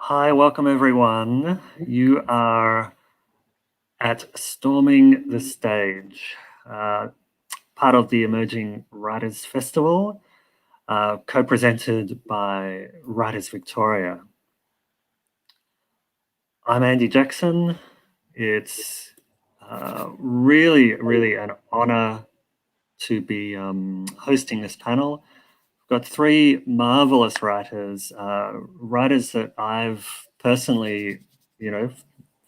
Hi, welcome everyone. You are at Storming the Stage, part of the Emerging Writers Festival, co-presented by Writers Victoria. I'm Andy Jackson. It's really an honor to be hosting this panel. We've got three marvelous writers, writers that I've personally,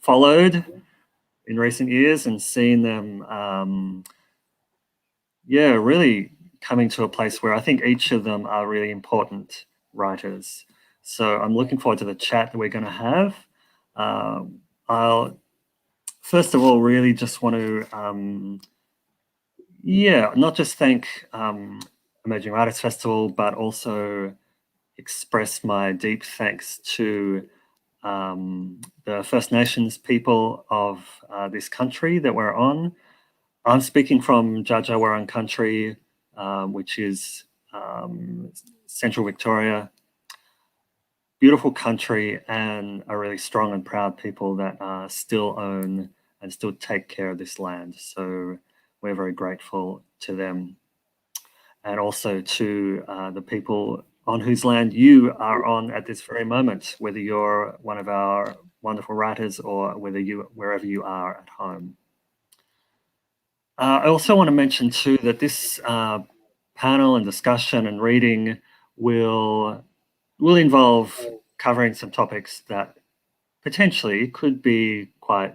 followed in recent years and seen them, really coming to a place where I think each of them are really important writers. So I'm looking forward to the chat that we're going to have. I'll first of all really just want to, not just thank Emerging Writers Festival, but also express my deep thanks to the First Nations people of this country that we're on. I'm speaking from Jajawarong country, which is central Victoria. Beautiful country and a really strong and proud people that still own and still take care of this land. So we're very grateful to them. And also to the people on whose land you are on at this very moment, whether you're one of our wonderful writers or wherever you are at home. I also want to mention too that this panel and discussion and reading will involve covering some topics that potentially could be quite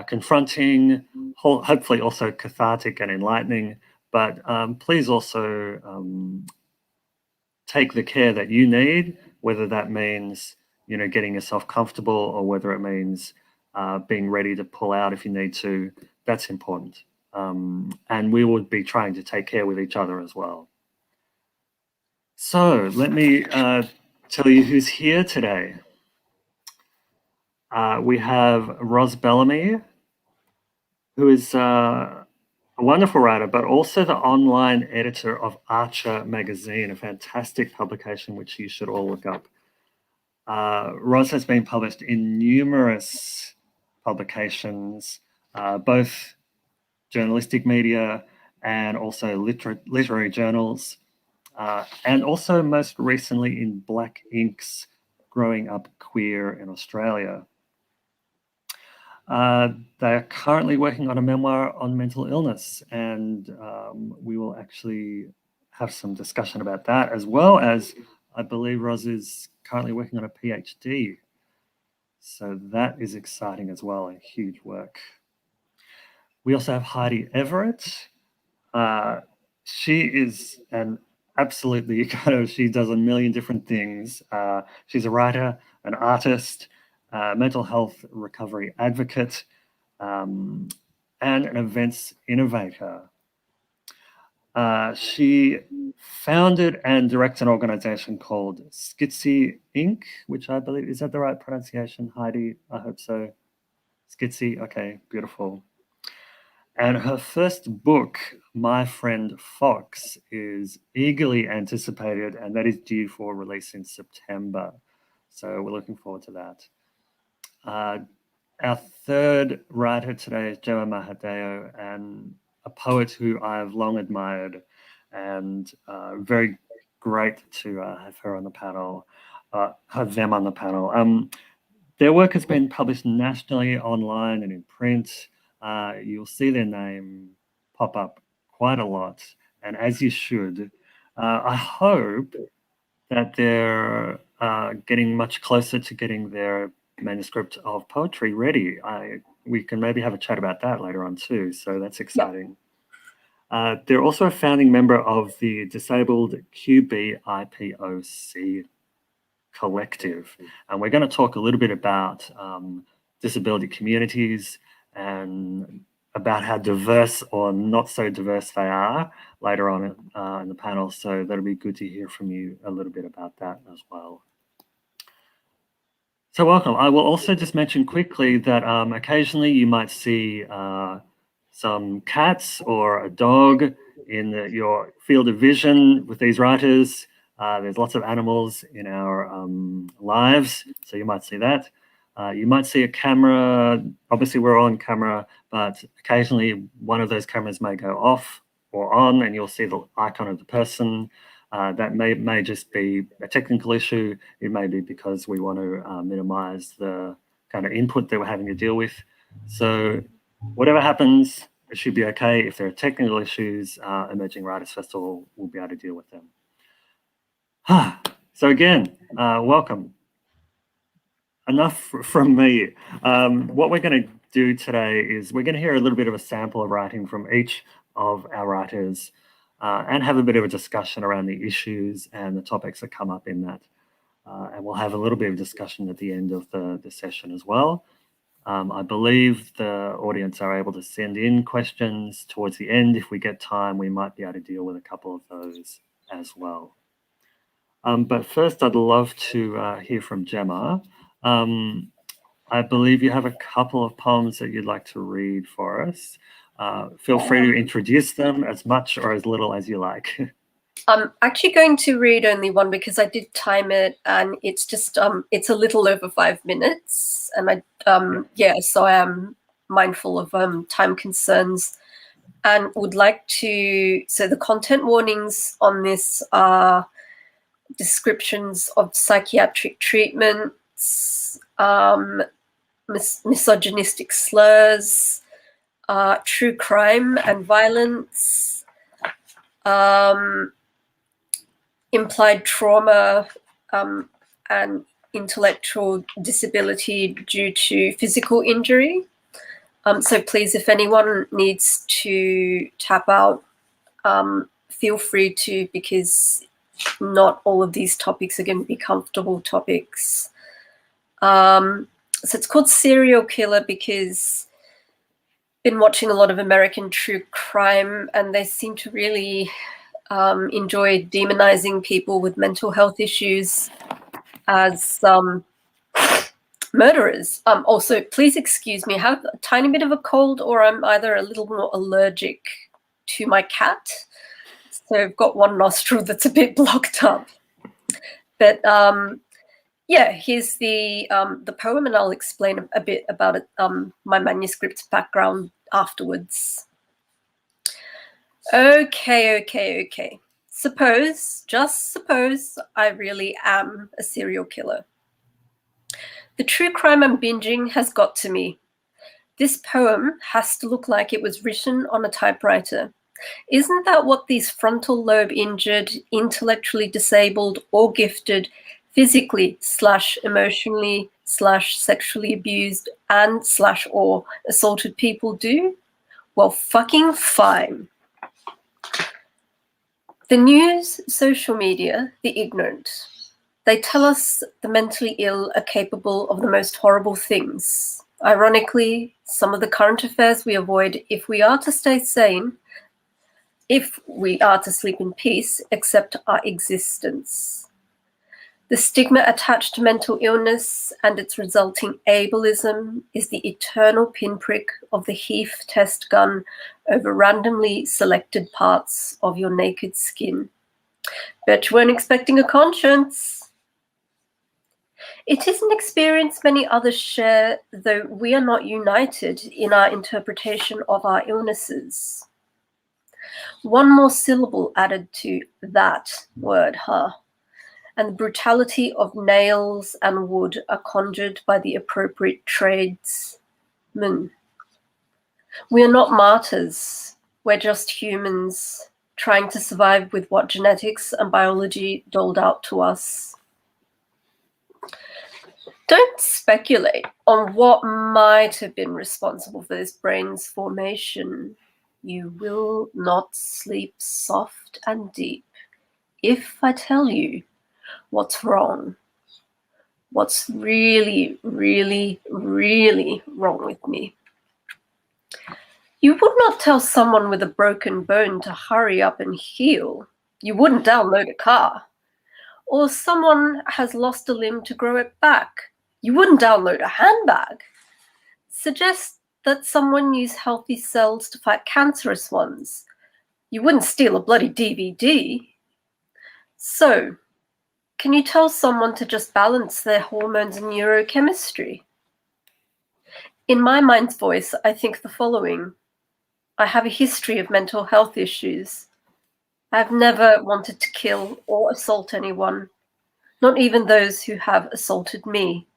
confronting, hopefully also cathartic and enlightening, but please also take the care that you need, whether that means getting yourself comfortable or whether it means being ready to pull out if you need to. That's important. And we would be trying to take care with each other as well. So let me tell you who's here today. We have Ros Bellamy, who is a wonderful writer, but also the online editor of Archer magazine, a fantastic publication which you should all look up. Ros has been published in numerous publications, both journalistic media and also literary journals, and also most recently in Black Ink's Growing Up Queer in Australia. They are currently working on a memoir on mental illness, and we will actually have some discussion about that, as well as I believe Ros is currently working on a PhD. So that is exciting as well, and huge work. We also have Heidi Everett. She is an absolutely she does a million different things. She's a writer, an artist, mental health recovery advocate, and an events innovator. She founded and directs an organization called Skitsy Inc., which I believe, is that the right pronunciation, Heidi? I hope so. Skitsy, okay, beautiful. And her first book, My Friend Fox, is eagerly anticipated, and that is due for release in September. So we're looking forward to that. Our third writer today is Gemma Mahadeo, and a poet who I've long admired, and very great to have her on the panel, have them on the panel. Their work has been published nationally, online and in print. You'll see their name pop up quite a lot, and as you should. I hope that they're getting much closer to getting their manuscript of poetry ready. We can maybe have a chat about that later on too, so that's exciting. Yep. They're also a founding member of the Disabled QBIPOC collective, and we're going to talk a little bit about disability communities and about how diverse or not so diverse they are later on in the panel. So that'll be good to hear from you a little bit about that as well. So welcome. I will also just mention quickly that occasionally you might see some cats or a dog in your field of vision with these writers. There's lots of animals in our lives, so you might see that. You might see a camera. Obviously, we're on camera, but occasionally one of those cameras may go off or on, and you'll see the icon of the person. That may just be a technical issue. It may be because we want to minimize the kind of input that we're having to deal with. So whatever happens, it should be okay. If there are technical issues, Emerging Writers Festival will be able to deal with them. So again, welcome. Enough from me. What we're going to do today is we're going to hear a little bit of a sample of writing from each of our writers and have a bit of a discussion around the issues and the topics that come up in that. And we'll have a little bit of discussion at the end of the session as well. I believe the audience are able to send in questions towards the end. If we get time, we might be able to deal with a couple of those as well. But first, I'd love to hear from Gemma. I believe you have a couple of poems that you'd like to read for us. Feel free to introduce them as much or as little as you like. I'm actually going to read only one because I did time it, and it's just it's a little over 5 minutes, and so I am mindful of time concerns, and would like to. So the content warnings on this are descriptions of psychiatric treatments, misogynistic slurs, true crime and violence, implied trauma, and intellectual disability due to physical injury. So please, if anyone needs to tap out, feel free to, because not all of these topics are going to be comfortable topics. So it's called Serial Killer because I've been watching a lot of American true crime, and they seem to really enjoy demonizing people with mental health issues as murderers. Also, please excuse me, I have a tiny bit of a cold, or I'm either a little more allergic to my cat. So I've got one nostril that's a bit blocked up. But yeah, here's the poem, and I'll explain a bit about it, my manuscript background afterwards. Okay. Just suppose I really am a serial killer. The true crime I'm binging has got to me. This poem has to look like it was written on a typewriter. Isn't that what these frontal lobe injured, intellectually disabled, or gifted, physically / emotionally / sexually abused and / or assaulted people do? Well, fucking fine. The news, social media, the ignorant. They tell us the mentally ill are capable of the most horrible things. Ironically, some of the current affairs we avoid if we are to stay sane, if we are to sleep in peace, accept our existence. The stigma attached to mental illness and its resulting ableism is the eternal pinprick of the Heath test gun over randomly selected parts of your naked skin. Bet you weren't expecting a conscience. It is an experience many others share, though we are not united in our interpretation of our illnesses. One more syllable added to that word, and the brutality of nails and wood are conjured by the appropriate tradesmen. We are not martyrs. We're just humans trying to survive with what genetics and biology doled out to us. Don't speculate on what might have been responsible for this brain's formation. You will not sleep soft and deep if I tell you what's wrong. What's really, really, really wrong with me. You would not tell someone with a broken bone to hurry up and heal. You wouldn't download a car. Or someone has lost a limb to grow it back. You wouldn't download a handbag. Suggest that someone use healthy cells to fight cancerous ones. You wouldn't steal a bloody DVD. So, Can you tell someone to just balance their hormones and neurochemistry? In my mind's voice, I think the following. I have a history of mental health issues. I've never wanted to kill or assault anyone, not even those who have assaulted me.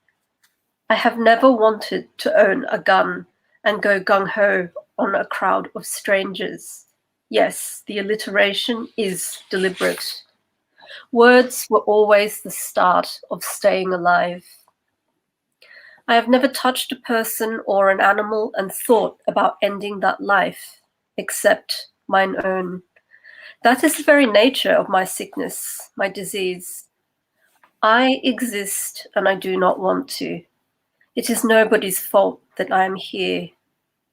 I have never wanted to own a gun and go gung-ho on a crowd of strangers. Yes, the alliteration is deliberate. Words were always the start of staying alive. I have never touched a person or an animal and thought about ending that life, except mine own. That is the very nature of my sickness, my disease. I exist and I do not want to. It is nobody's fault that I am here.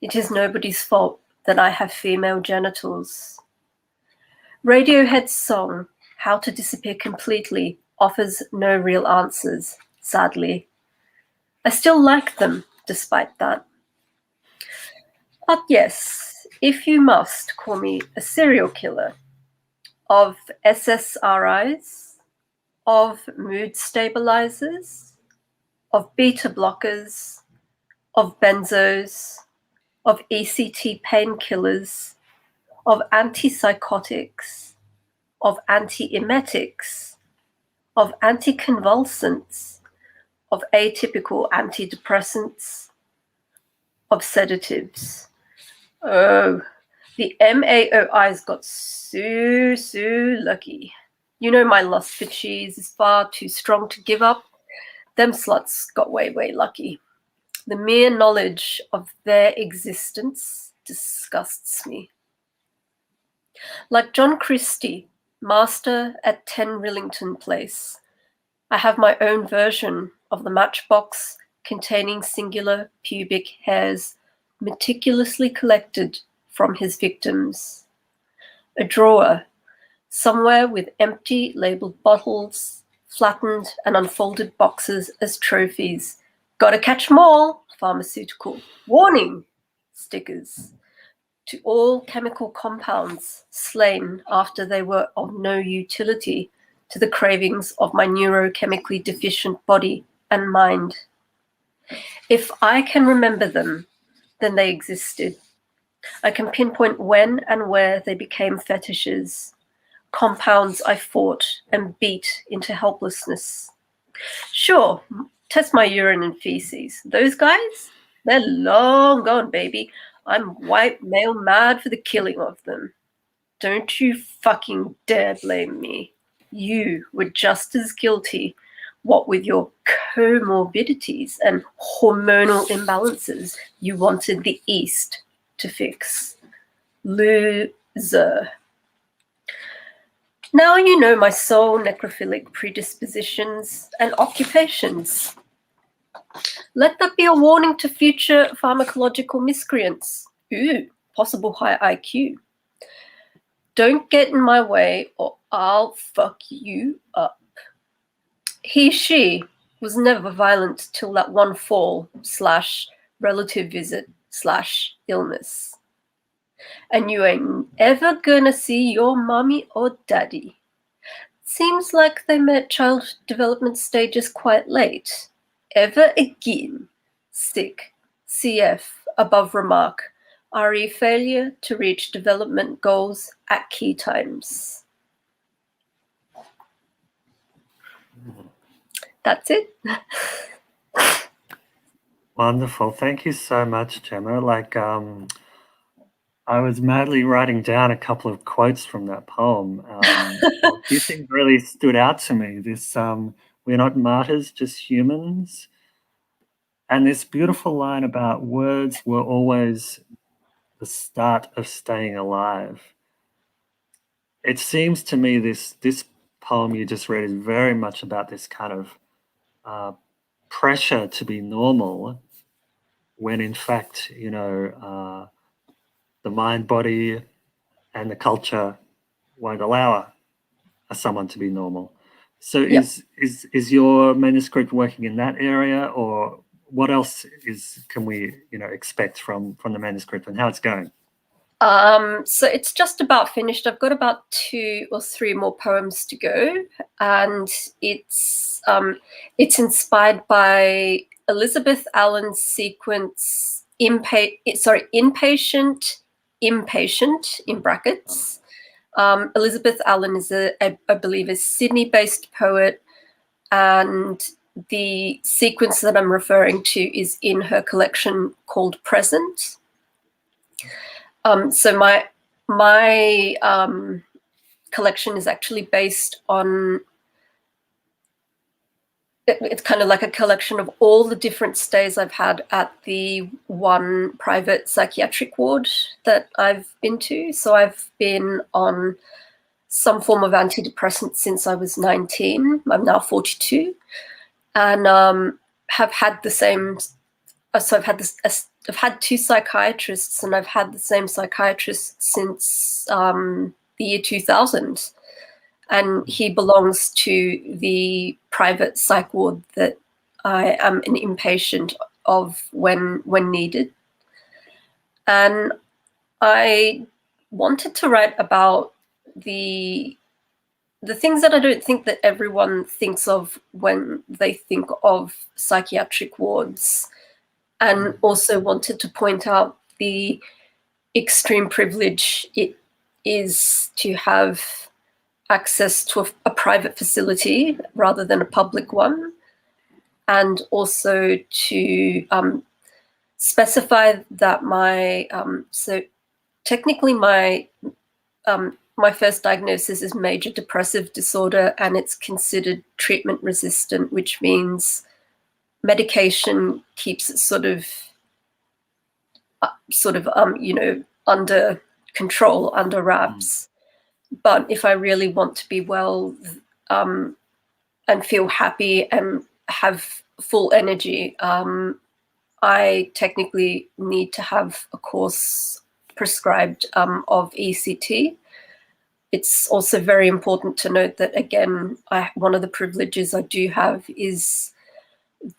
It is nobody's fault that I have female genitals. Radiohead's song, How to Disappear Completely, offers no real answers, sadly. I still like them, despite that. But yes, if you must call me a serial killer of SSRIs, of mood stabilizers, of beta blockers, of benzos, of ECT painkillers, of antipsychotics, of antiemetics, of anticonvulsants, of atypical antidepressants, of sedatives. Oh, the MAOIs got so lucky. You know my lust for cheese is far too strong to give up. Them sluts got way lucky. The mere knowledge of their existence disgusts me. Like John Christie, master at 10 Rillington Place, I have my own version of the matchbox containing singular pubic hairs meticulously collected from his victims. A drawer, somewhere with empty labeled bottles, flattened and unfolded boxes as trophies. Gotta catch 'em all, pharmaceutical. Warning, stickers. To all chemical compounds slain after they were of no utility to the cravings of my neurochemically deficient body and mind. If I can remember them, then they existed. I can pinpoint when and where they became fetishes, compounds I fought and beat into helplessness. Sure, test my urine and feces. Those guys, they're long gone, baby. I'm white male mad for the killing of them. Don't you fucking dare blame me. You were just as guilty, what with your comorbidities and hormonal imbalances you wanted the East to fix. Loser. Now you know my soul necrophilic predispositions and occupations. Let that be a warning to future pharmacological miscreants. Ooh, possible high IQ. Don't get in my way or I'll fuck you up. He, she was never violent till that one fall / relative visit / illness. And you ain't ever gonna see your mommy or daddy. Seems like they met child development stages quite late. Ever again. Sick. CF. Above remark. RE failure to reach development goals at key times. That's it. Wonderful. Thank you so much, Gemma. I was madly writing down a couple of quotes from that poem. A few things really stood out to me. This, we're not martyrs, just humans. And this beautiful line about words were always the start of staying alive. It seems to me this poem you just read is very much about this kind of pressure to be normal, when in fact, the mind, body, and the culture won't allow someone to be normal. So is your manuscript working in that area, or what else can we expect from the manuscript and how it's going? So it's just about finished. I've got about 2 or 3 more poems to go, and it's inspired by Elizabeth Allen's sequence Inpatient, Impatient in brackets. Elizabeth Allen is I believe a Sydney-based poet, and the sequence that I'm referring to is in her collection called Present. So my collection is actually based on, it's kind of like a collection of all the different stays I've had at the one private psychiatric ward that I've been to. So I've been on some form of antidepressant since I was 19. I'm now 42, and have had the same. So I've had 2 psychiatrists, and I've had the same psychiatrist since the year 2000. And he belongs to the private psych ward that I am an inpatient of when needed. And I wanted to write about the things that I don't think that everyone thinks of when they think of psychiatric wards, and also wanted to point out the extreme privilege it is to have access to a private facility rather than a public one, and also to specify that so technically my first diagnosis is major depressive disorder, and it's considered treatment resistant, which means medication keeps it sort of under control, under wraps. But if I really want to be well and feel happy and have full energy, I technically need to have a course prescribed of ECT. It's also very important to note that, again, one of the privileges I do have is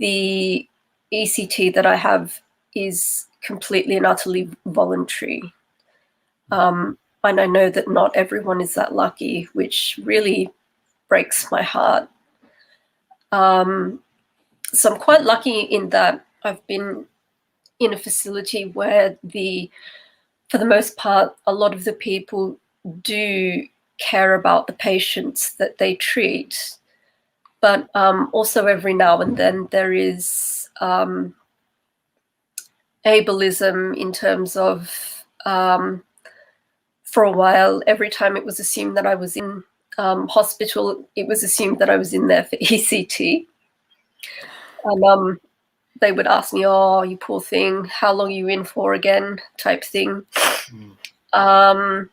the ECT that I have is completely and utterly voluntary. And I know that not everyone is that lucky, which really breaks my heart. So I'm quite lucky in that I've been in a facility where for the most part, a lot of the people do care about the patients that they treat. But also every now and then there is ableism in terms of, for a while, every time it was assumed that I was in hospital, it was assumed that I was in there for ECT. And they would ask me, "Oh, you poor thing, how long are you in for again?" type thing. And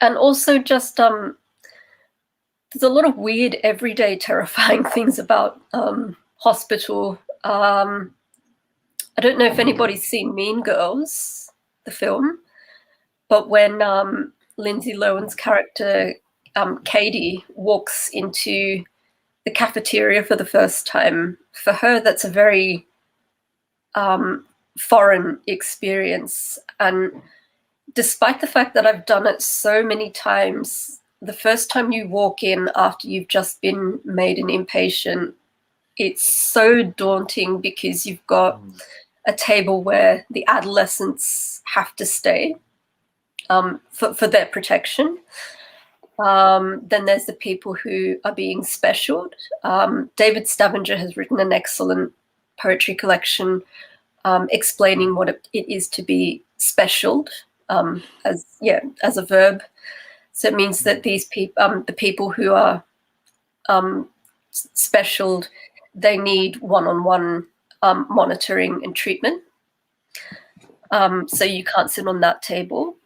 also just there's a lot of weird, everyday, terrifying things about hospital. I don't know if anybody's seen Mean Girls, the film, but when Lindsay Lohan's character, Katie, walks into the cafeteria for the first time, for her, that's a very foreign experience. And despite the fact that I've done it so many times, the first time you walk in after you've just been made an inpatient, it's so daunting because you've got a table where the adolescents have to stay for their protection. Then there's the people who are being specialed. David Stavanger has written an excellent poetry collection explaining what it is to be specialed, as a verb. So it means that these people, the people who are specialed, they need one-on-one monitoring and treatment. So you can't sit on that table.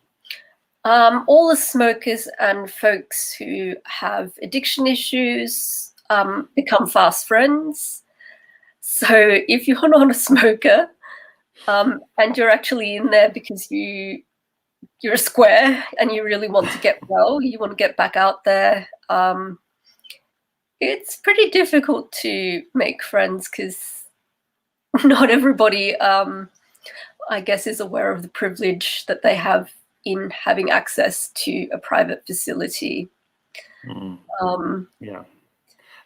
All the smokers and folks who have addiction issues become fast friends. So if you're not a smoker and you're actually in there because you're a square and you really want to get well, you want to get back out there, it's pretty difficult to make friends because not everybody I guess, is aware of the privilege that they have in having access to a private facility. Yeah.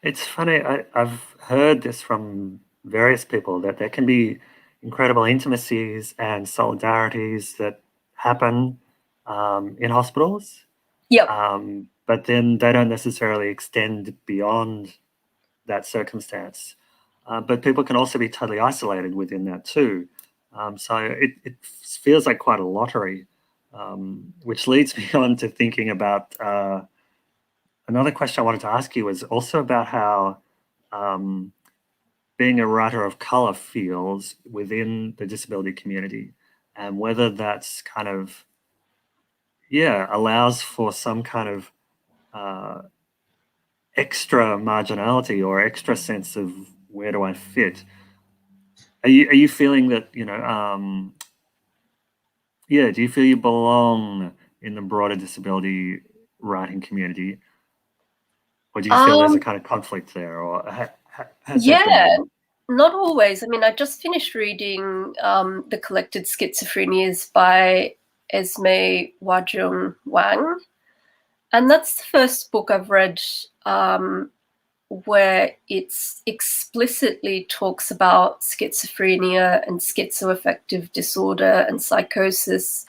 It's funny, I've heard this from various people that there can be incredible intimacies and solidarities that happen in hospitals, Yep. but then they don't necessarily extend beyond that circumstance. But people can also be totally isolated within that too. So it feels like quite a lottery, which leads me on to thinking about another question I wanted to ask you was also about how being a writer of color feels within the disability community, and whether that's kind of, allows for some kind of extra marginality or extra sense of where do I fit. Are you feeling that, do you feel you belong in the broader disability writing community, or do you feel there's a kind of conflict there, or has that been? Not always. I mean, I just finished reading The Collected Schizophrenias by Esme Wajung Wang, and that's the first book I've read where it explicitly talks about schizophrenia and schizoaffective disorder and psychosis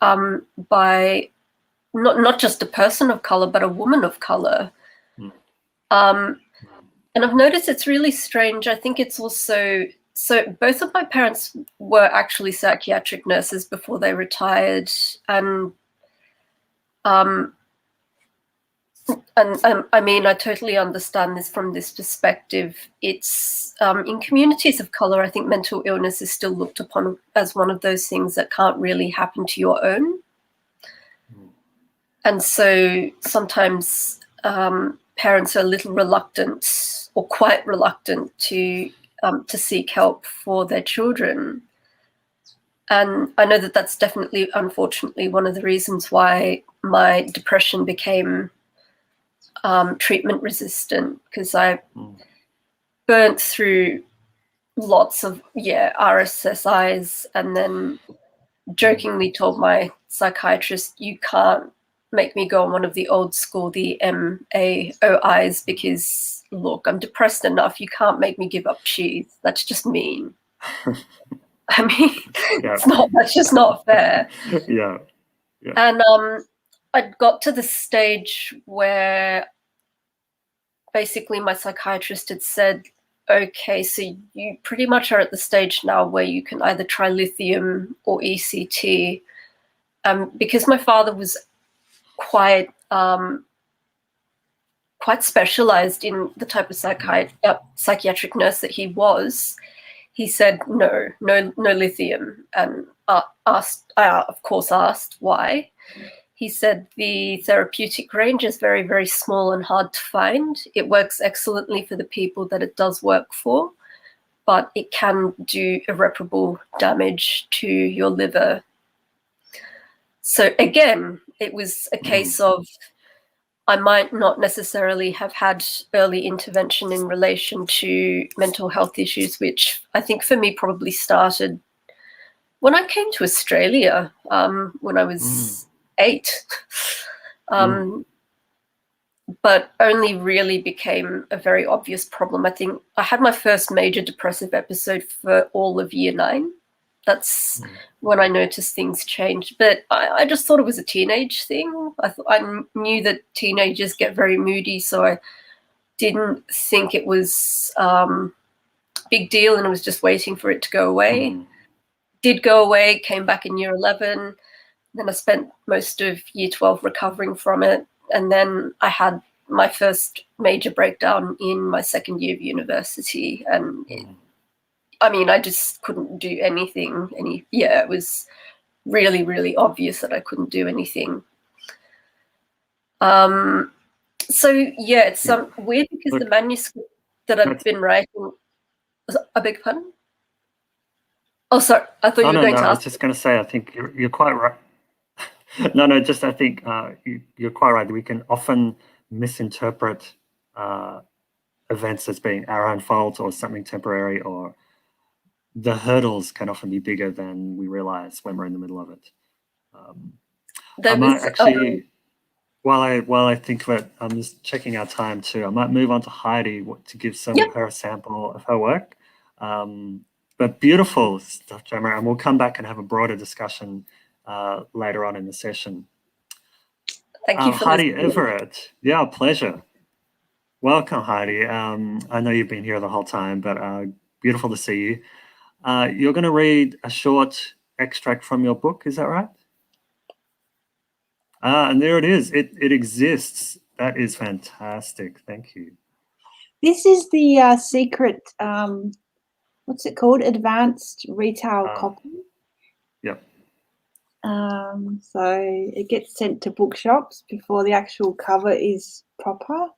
by not just a person of color, but a woman of color. And I've noticed it's really strange. I think it's also, so both of my parents were actually psychiatric nurses before they retired, and I mean, I totally understand this from this perspective. It's in communities of color, I think mental illness is still looked upon as one of those things that can't really happen to your own. And so sometimes parents are a little reluctant, or quite reluctant, to seek help for their children. And I know that that's definitely, unfortunately, one of the reasons why my depression became treatment resistant, because I burnt through lots of RSSIs, and then jokingly told my psychiatrist, you can't make me go on one of the old school, the MAOIs, because look, I'm depressed enough. You can't make me give up cheese. That's just mean. I mean, that's just not fair. Yeah. And I got to the stage where basically my psychiatrist had said, okay, so you pretty much are at the stage now where you can either try lithium or ECT. Because my father was quite specialized in the type of psychiatric nurse that he was, he said no lithium, and I of course asked why. He said the therapeutic range is very, very small and hard to find. It works excellently for the people that it does work for, but it can do irreparable damage to your liver. So again, it was a case of I might not necessarily have had early intervention in relation to mental health issues, which I think for me probably started when I came to Australia, when I was 8. But only really became a very obvious problem. I think I had my first major depressive episode for all of year 9. That's when I noticed things changed. But I just thought it was a teenage thing. I knew that teenagers get very moody, so I didn't think it was a big deal, and I was just waiting for it to go away. Did go away, came back in year 11. Then I spent most of year 12 recovering from it. And then I had my first major breakdown in my second year of university. And I just couldn't do anything. It was really, really obvious that I couldn't do anything. It's weird because the manuscript that I've been writing, I beg your pardon? Oh, sorry. I thought you were going to ask. I was just going to say, I think you're quite right. I think you're quite right. We can often misinterpret events as being our own fault or something temporary, or the hurdles can often be bigger than we realize when we're in the middle of it. I might actually, while I think of it, I'm just checking our time too. I might move on to Heidi to give her sample of her work. But beautiful stuff, Gemma, and we'll come back and have a broader discussion later on in the session. Thank you for Heidi Everett. Yeah, pleasure. Welcome, Heidi. I know you've been here the whole time, but beautiful to see you. You're going to read a short extract from your book, is that right? And there it is. It exists. That is fantastic. Thank you. This is the secret, what's it called? Advanced retail copy. Yep. So it gets sent to bookshops before the actual cover is proper.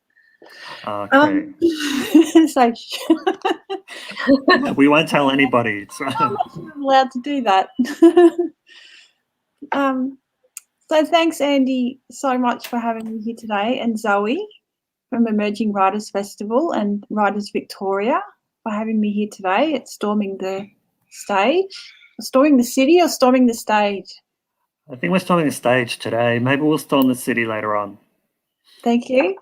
Okay. So we won't tell anybody. I'm not allowed to do that. So thanks, Andy, so much for having me here today, and Zoe from Emerging Writers Festival and Writers Victoria for having me here today at Storming the Stage. Storming the City or Storming the Stage? I think we're storming the stage today. Maybe we'll storm the city later on. Thank you.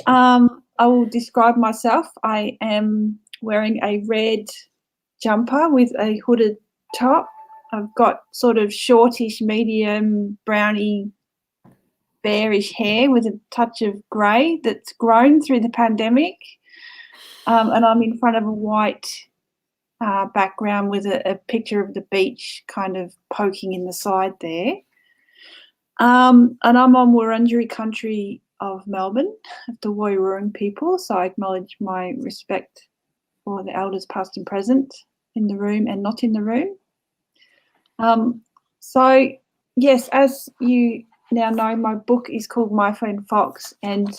I will describe myself. I am wearing a red jumper with a hooded top. I've got sort of shortish, medium, browny, bearish hair with a touch of grey that's grown through the pandemic. And I'm in front of a white background with a picture of the beach kind of poking in the side there. And I'm on Wurundjeri country of Melbourne, of the Woiwurrung people, so I acknowledge my respect for the elders past and present in the room and not in the room. So, yes, as you now know, my book is called My Friend Fox, and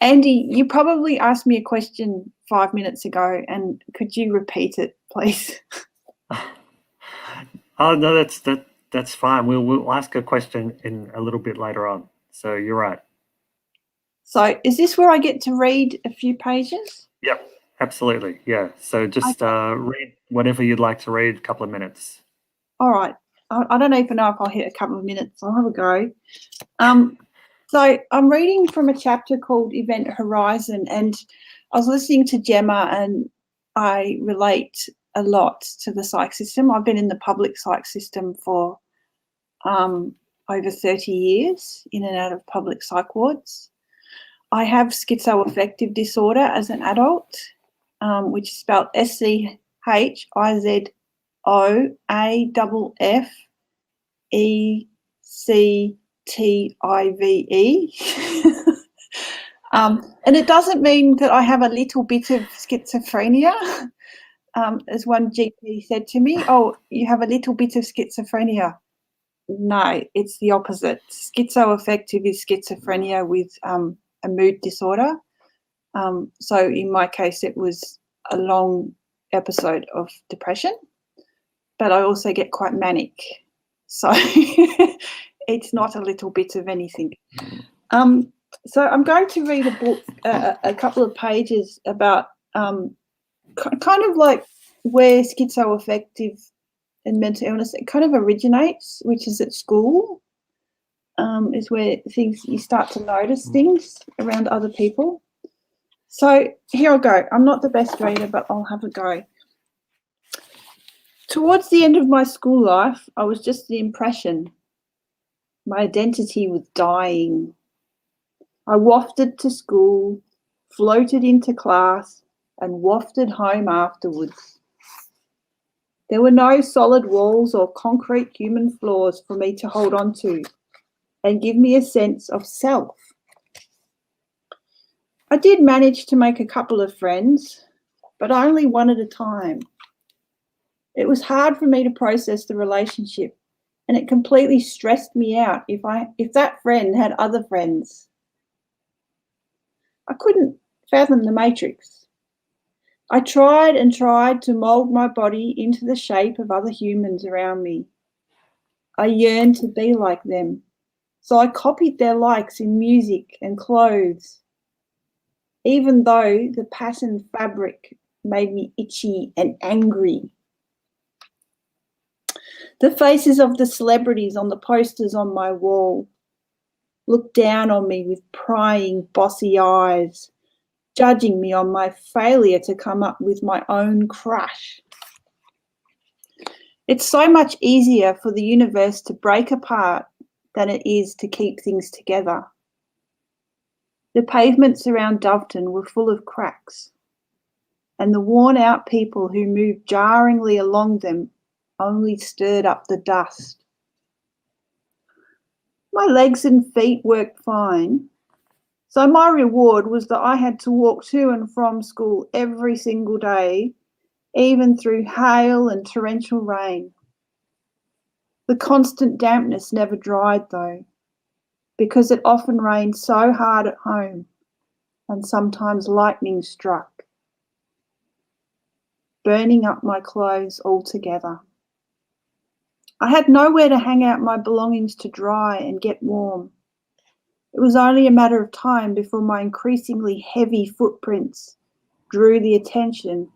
Andy, you probably asked me a question 5 minutes ago, and could you repeat it, please? Oh, no, that's fine. We'll ask a question in a little bit later on. So you're right. So is this where I get to read a few pages? Yep, absolutely. Yeah. So just read whatever you'd like to read, a couple of minutes. All right. I don't even know if I'll hit a couple of minutes. I'll have a go. So I'm reading from a chapter called Event Horizon, and I was listening to Gemma, and I relate a lot to the psych system. I've been in the public psych system for over 30 years, in and out of public psych wards. I have schizoaffective disorder as an adult, which is spelled SCHIZOAFFECTIVE. And it doesn't mean that I have a little bit of schizophrenia. As one GP said to me, oh, you have a little bit of schizophrenia. No, it's the opposite. Schizoaffective is schizophrenia with a mood disorder. So in my case, it was a long episode of depression, but I also get quite manic. So it's not a little bit of anything. So I'm going to read a book, a couple of pages about kind of like where schizoaffective and mental illness, it kind of originates, which is at school, is where you start to notice things around other people. So here I go. I'm not the best reader, but I'll have a go. Towards the end of my school life, I was just the impression. My identity was dying. I wafted to school, floated into class, and wafted home afterwards. There were no solid walls or concrete human floors for me to hold on to and give me a sense of self. I did manage to make a couple of friends, but only one at a time. It was hard for me to process the relationship, and it completely stressed me out if that friend had other friends. I couldn't fathom the matrix. I tried and tried to mold my body into the shape of other humans around me. I yearned to be like them, so I copied their likes in music and clothes, even though the patterned fabric made me itchy and angry The faces of the celebrities on the posters on my wall look down on me with prying, bossy eyes, judging me on my failure to come up with my own crush. It's so much easier for the universe to break apart than it is to keep things together. The pavements around Doveton were full of cracks, and the worn-out people who moved jarringly along them only stirred up the dust. My legs and feet worked fine, so my reward was that I had to walk to and from school every single day, even through hail and torrential rain. The constant dampness never dried, though, because it often rained so hard at home, and sometimes lightning struck, burning up my clothes altogether. I had nowhere to hang out my belongings to dry and get warm. It was only a matter of time before my increasingly heavy footprints drew the attention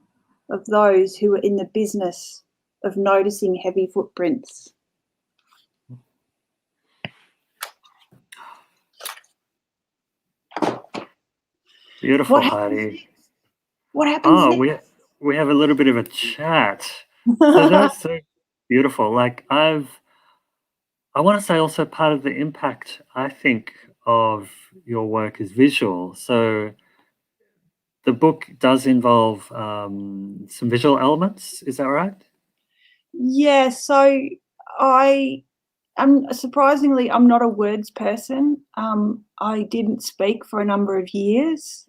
of those who were in the business of noticing heavy footprints. Beautiful, What happens Heidi. next? What happens next? We have a little bit of a chat. So that's so beautiful. Like I want to say also part of the impact, I think, of your work is visual. So the book does involve some visual elements. Is that right? Yeah, so I'm not a words person. I didn't speak for a number of years.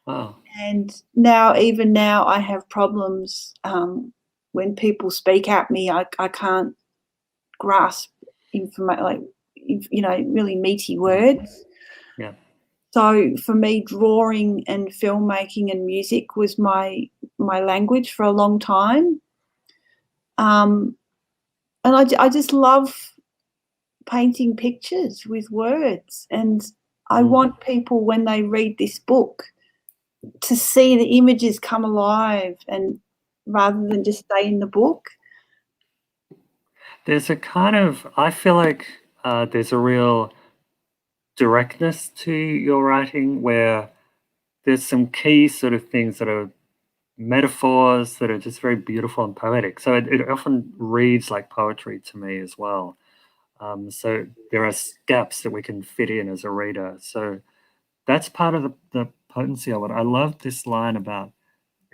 Wow. And even now, I have problems when people speak at me. I can't grasp information, like, really meaty words. Yeah. So for me, drawing and filmmaking and music was my language for a long time. And I just love painting pictures with words. And I want people, when they read this book, to see the images come alive, and rather than just stay in the book. There's a kind of, I feel like there's a real directness to your writing where there's some key sort of things that are metaphors that are just very beautiful and poetic. So it often reads like poetry to me as well. So there are gaps that we can fit in as a reader. So that's part of the potency of it. I love this line about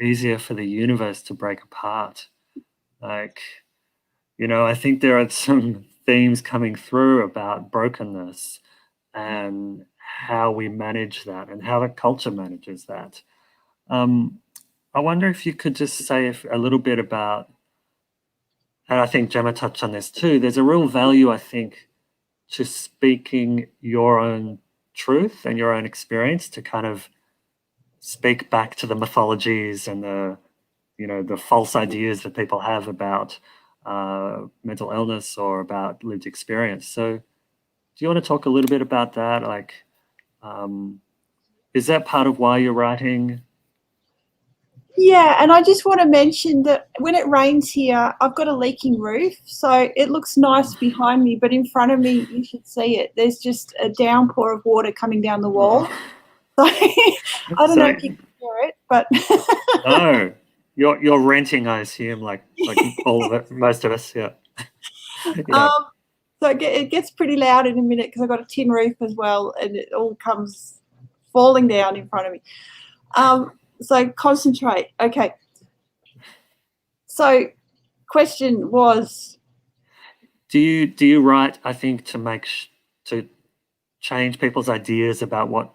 easier for the universe to break apart. Like, I think there are some themes coming through about brokenness and how we manage that and how the culture manages that. I wonder if you could just say a little bit about, and I think Gemma touched on this too, there's a real value, I think, to speaking your own truth and your own experience to kind of speak back to the mythologies and the false ideas that people have about mental illness or about lived experience. So do you want to talk a little bit about that? Like, is that part of why you're writing? Yeah, and I just want to mention that when it rains here, I've got a leaking roof, so it looks nice behind me, but in front of me, you should see it. There's just a downpour of water coming down the wall. So I don't know if you can hear it, but no, you're renting, I assume, like all of it, most of us, yeah. Yeah. So it gets pretty loud in a minute because I've got a tin roof as well, and it all comes falling down in front of me. So concentrate. Okay. So question was, do you write, I think, to change people's ideas about what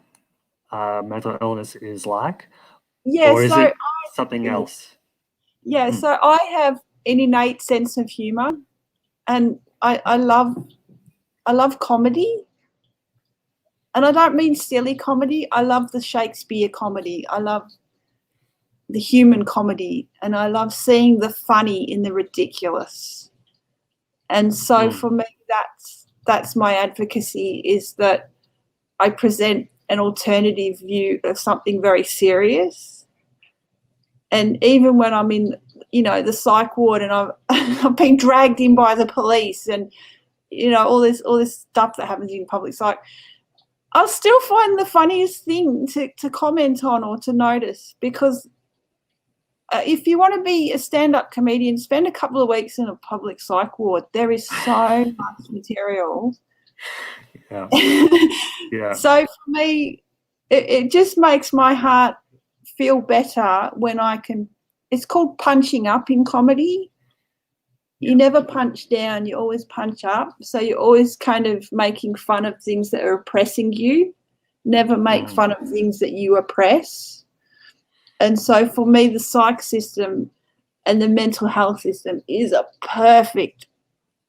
mental illness is like? yeah, or is it something else? Yeah, so I have an innate sense of humor, and I love comedy. And I don't mean silly comedy. I love the Shakespeare comedy. I love the human comedy, and I love seeing the funny in the ridiculous. And so for me, that's my advocacy, is that I present an alternative view of something very serious. And even when I'm in you know, the psych ward, and I've been dragged in by the police, and you know, all this stuff that happens in public psych, I'll still find the funniest thing to comment on or to notice, because if you want to be a stand-up comedian, spend a couple of weeks in a public psych ward. There is so much material. Yeah. Yeah. So for me, it just makes my heart feel better when I can. It's called punching up in comedy. You never punch down, you always punch up. So you're always kind of making fun of things that are oppressing you. Never make fun of things that you oppress. And so for me, the psych system and the mental health system is a perfect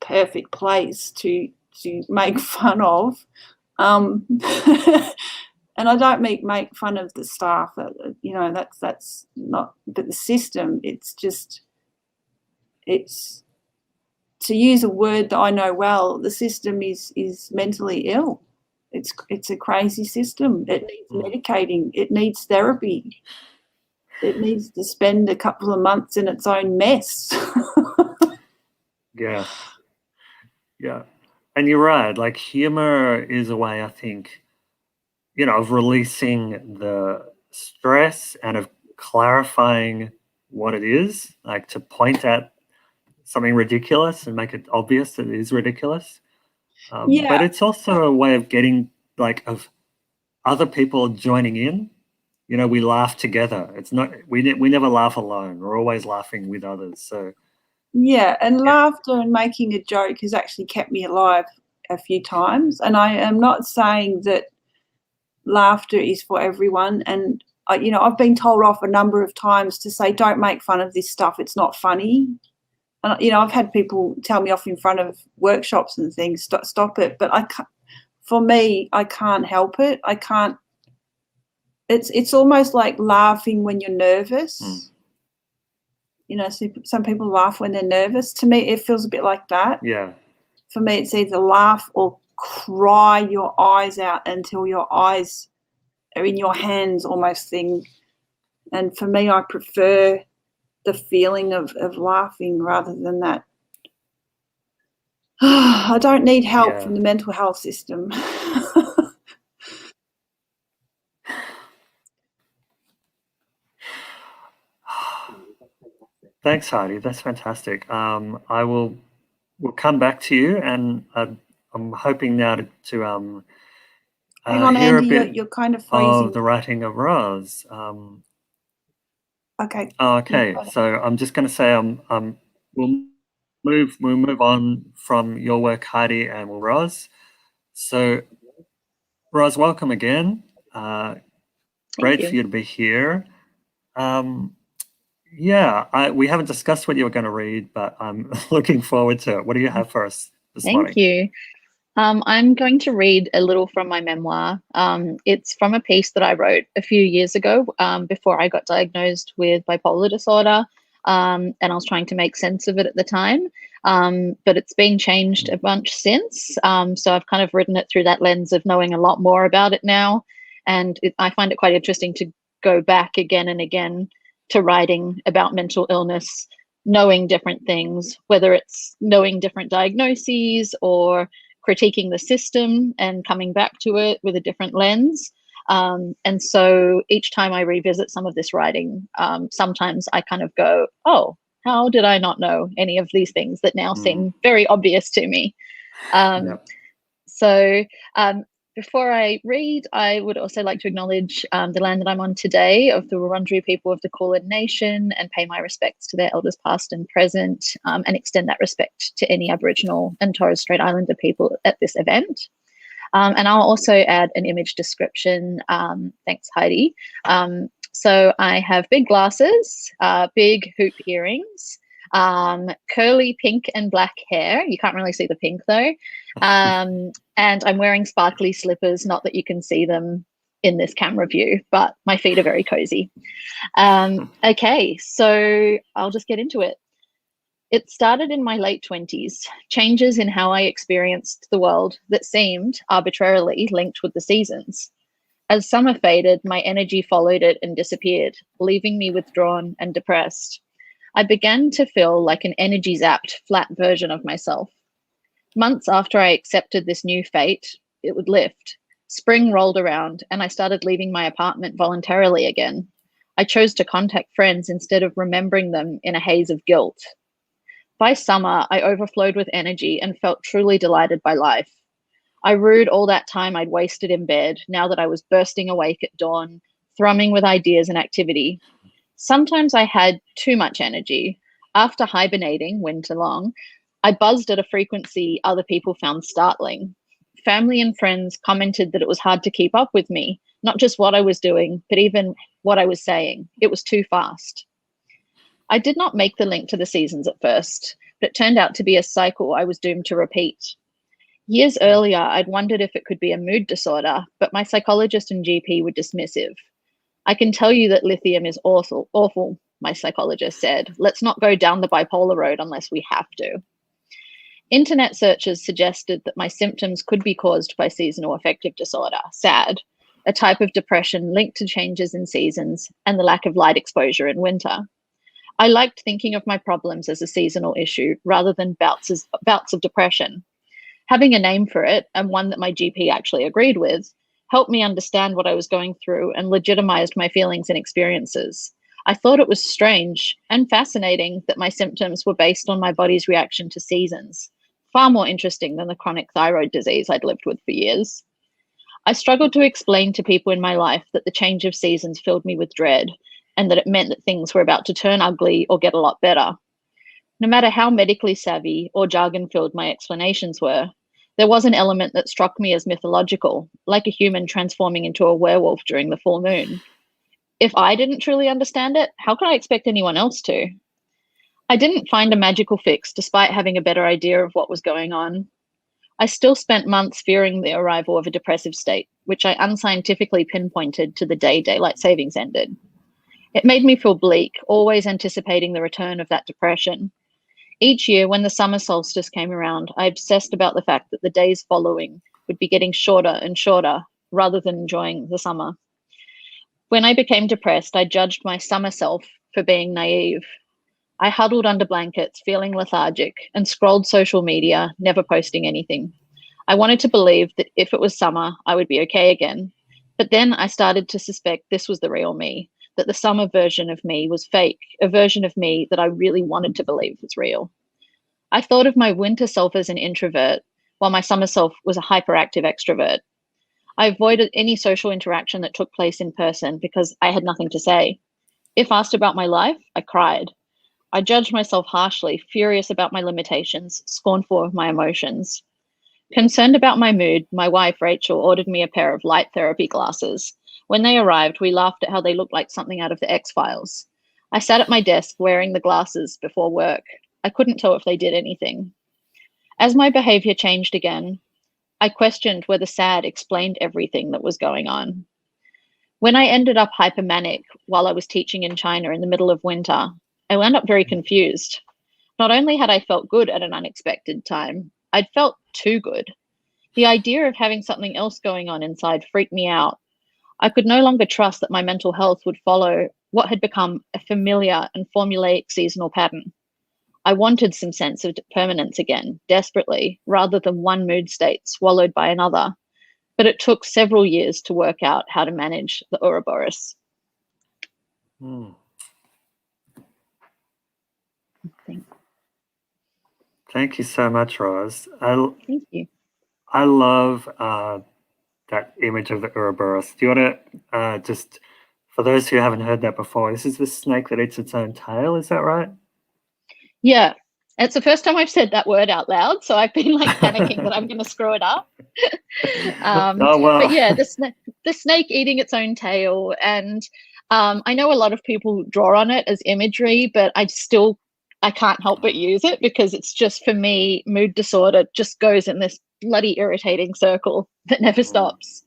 place to make fun of. And I don't make fun of the staff. You know, that's not. But the system, it's to use a word that I know well. The system is mentally ill. It's a crazy system. It needs medicating. It needs therapy. It needs to spend a couple of months in its own mess. Yeah. Yeah. And you're right. Like, humor is a way, I think, you know, of releasing the stress and of clarifying what it is, like to point at something ridiculous and make it obvious that it is ridiculous. But it's also a way of getting, like, of other people joining in. You know, we laugh together. It's not, we never laugh alone. We're always laughing with others. So yeah, and laughter and making a joke has actually kept me alive a few times. And I am not saying that laughter is for everyone. And you know, I've been told off a number of times to say, don't make fun of this stuff. It's not funny. And you know, I've had people tell me off in front of workshops and things, stop it. But I can't, for me, I can't help it. I can't. It's almost like laughing when you're nervous. You know, some people laugh when they're nervous. To me, it feels a bit like that. yeah. For me, it's either laugh or cry your eyes out until your eyes are in your hands almost thing. And for me, I prefer the feeling of laughing rather than that. I don't need help from the mental health system. Thanks, Heidi. That's fantastic. We'll come back to you, and I'm hoping now to Hang on, hear Andy, a bit you're kind of freezing. of the writing of Roz. Okay. Okay. So I'm just going to say we'll move on from your work, Heidi, and we'll Roz. So Roz, welcome again. Great for you to be here. Yeah, we haven't discussed what you were going to read, but I'm looking forward to it. What do you have for us this morning? Thank you. I'm going to read a little from my memoir. It's from a piece that I wrote a few years ago before I got diagnosed with bipolar disorder, and I was trying to make sense of it at the time. But it's been changed a bunch since. So I've kind of written it through that lens of knowing a lot more about it now. And I find it quite interesting to go back again and again to writing about mental illness, knowing different things, whether it's knowing different diagnoses or critiquing the system and coming back to it with a different lens. And so each time I revisit some of this writing, sometimes I kind of go, oh, how did I not know any of these things that now seem very obvious to me? So before I read, I would also like to acknowledge the land that I'm on today of the Wurundjeri people of the Kulin Nation and pay my respects to their elders past and present, and extend that respect to any Aboriginal and Torres Strait Islander people at this event. And I'll also add an image description. Thanks, Heidi. So I have big glasses, big hoop earrings, curly pink and black hair. You can't really see the pink though. And I'm wearing sparkly slippers, not that you can see them in this camera view, but my feet are very cozy. Okay, so I'll just get into it. It started in my late 20s, changes in how I experienced the world that seemed arbitrarily linked with the seasons. As summer faded, my energy followed it and disappeared, leaving me withdrawn and depressed. I began to feel like an energy-zapped, flat version of myself. Months after I accepted this new fate, it would lift. Spring rolled around, and I started leaving my apartment voluntarily again. I chose to contact friends instead of remembering them in a haze of guilt. By summer, I overflowed with energy and felt truly delighted by life. I rued all that time I'd wasted in bed now that I was bursting awake at dawn, thrumming with ideas and activity. Sometimes I had too much energy. After hibernating winter long, I buzzed at a frequency other people found startling. Family and friends commented that it was hard to keep up with me, not just what I was doing, but even what I was saying. It was too fast. I did not make the link to the seasons at first, but it turned out to be a cycle I was doomed to repeat. Years earlier, I'd wondered if it could be a mood disorder, but my psychologist and GP were dismissive. I can tell you that lithium is awful, my psychologist said. Let's not go down the bipolar road unless we have to. Internet searches suggested that my symptoms could be caused by seasonal affective disorder, SAD, a type of depression linked to changes in seasons and the lack of light exposure in winter. I liked thinking of my problems as a seasonal issue rather than bouts of depression. Having a name for it, and one that my GP actually agreed with, helped me understand what I was going through and legitimized my feelings and experiences. I thought it was strange and fascinating that my symptoms were based on my body's reaction to seasons, far more interesting than the chronic thyroid disease I'd lived with for years. I struggled to explain to people in my life that the change of seasons filled me with dread and that it meant that things were about to turn ugly or get a lot better. No matter how medically savvy or jargon-filled my explanations were, there was an element that struck me as mythological, like a human transforming into a werewolf during the full moon. If I didn't truly understand it, how could I expect anyone else to? I didn't find a magical fix despite having a better idea of what was going on. I still spent months fearing the arrival of a depressive state, which I unscientifically pinpointed to the day daylight savings ended. It made me feel bleak, always anticipating the return of that depression. Each year, when the summer solstice came around, I obsessed about the fact that the days following would be getting shorter and shorter rather than enjoying the summer. When I became depressed, I judged my summer self for being naive. I huddled under blankets, feeling lethargic, and scrolled social media, never posting anything. I wanted to believe that if it was summer, I would be okay again. But then I started to suspect this was the real me, that the summer version of me was fake, a version of me that I really wanted to believe was real. I thought of my winter self as an introvert, while my summer self was a hyperactive extrovert. I avoided any social interaction that took place in person because I had nothing to say. If asked about my life, I cried. I judged myself harshly, furious about my limitations, scornful of my emotions. Concerned about my mood, my wife, Rachel, ordered me a pair of light therapy glasses. When they arrived, we laughed at how they looked like something out of the X-Files. I sat at my desk wearing the glasses before work. I couldn't tell if they did anything. As my behavior changed again, I questioned whether SAD explained everything that was going on. When I ended up hypermanic while I was teaching in China in the middle of winter, I wound up very confused. Not only had I felt good at an unexpected time, I'd felt too good. The idea of having something else going on inside freaked me out. I could no longer trust that my mental health would follow what had become a familiar and formulaic seasonal pattern. I wanted some sense of permanence again, desperately, rather than one mood state swallowed by another. But it took several years to work out how to manage the Ouroboros. Thank you so much, Roz. Thank you. I love that image of the Ouroboros. Do you want to just, for those who haven't heard that before, this is the snake that eats its own tail, is that right? Yeah, it's the first time I've said that word out loud, so I've been like panicking that I'm going to screw it up. Oh, wow. But yeah, the snake eating its own tail, and I know a lot of people draw on it as imagery, but I can't help but use it because it's just, for me, mood disorder just goes in this bloody irritating circle that never stops.